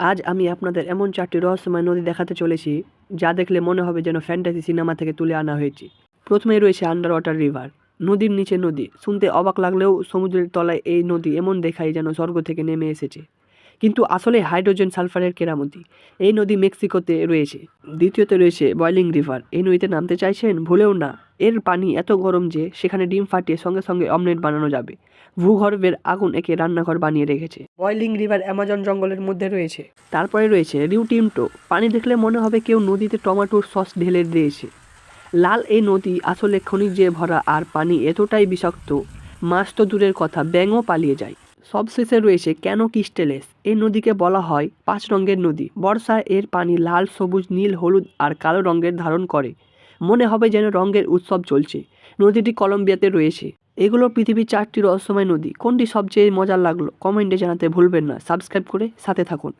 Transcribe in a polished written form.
আজ আমি আপনাদের এমন 4টি রহস্যময় নদী দেখাতে চলেছি যা দেখলে মনে হবে যেন ফ্যান্টাসি সিনেমা থেকে তুলে আনা হয়েছে। প্রথমেই রয়েছে আন্ডার ওয়াটার রিভার, নদীর নিচে নদী। শুনতে অবাক লাগলেও সমুদ্রের তলায় এই নদী এমন দেখায় যেন স্বর্গ থেকে নেমে এসেছে, কিন্তু আসলে হাইড্রোজেন সালফারের কেরামতি। এই নদী মেক্সিকোতে রয়েছে। দ্বিতীয়তে রয়েছে বয়লিং রিভার। এই নদীতে নামতে চাইছেন? ভুলেও না। এর পানি এত গরম যে সেখানে ডিম ফাটিয়ে সঙ্গে সঙ্গে অমলেট বানানো যাবে। ভূগর্ভের আগুন একে রান্নাঘর বানিয়ে রেখেছে। বয়লিং রিভার অ্যামাজন জঙ্গলের মধ্যে রয়েছে। তারপরে রয়েছে রিউ টিন্টো। পানি দেখলে মনে হবে কেউ নদীতে টমেটোর সস ঢেলে দিয়েছে। লাল এই নদী আসলে খনিজে ভরা, আর পানি এতটাই বিষাক্ত মাছ তো দূরের কথা, ব্যাঙও পালিয়ে যায়। সবশেষে রয়েছে ক্যানো ক্রিস্টেলেস। এই নদীকে বলা হয় 5 রঙের নদী। বর্ষায় এর পানি লাল, সবুজ, নীল, হলুদ আর কালো রঙের ধারণ করে। মনে হবে যেন রঙের উৎসব চলছে। নদীটি কলম্বিয়াতে রয়েছে। এগুলো পৃথিবীর 4টি রহস্যময় নদী। কোনটি সবচেয়ে মজার লাগলো কমেন্টে জানাতে ভুলবেন না। সাবস্ক্রাইব করে সাথে থাকুন।